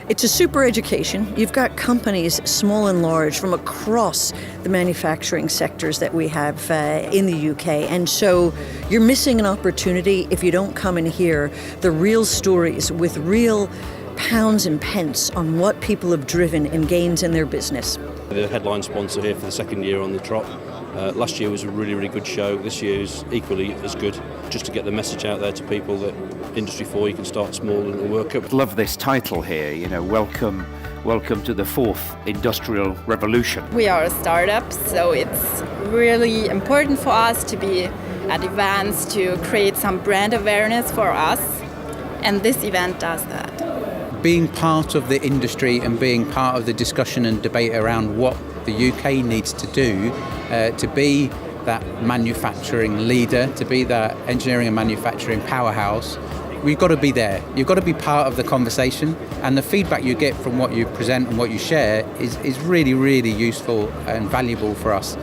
It's a super education. You've got companies, small and large, from across the manufacturing sectors that we have in the UK. And so you're missing an opportunity if you don't come and hear the real stories with real pounds and pence on what people have driven in gains in their business. The headline sponsor here for the second year on the trot. Last year was a really, really good show. This year is equally as good, just to get the message out there to people that Industry 4, you can start small and work up. Love this title here, welcome to the fourth industrial revolution. We are a startup, so it's really important for us to be at events to create some brand awareness for us, and this event does that. Being part of the industry and being part of the discussion and debate around what the UK needs to do to be that manufacturing leader, to be that engineering and manufacturing powerhouse, we've got to be there. You've got to be part of the conversation, and the feedback you get from what you present and what you share is really, really useful and valuable for us.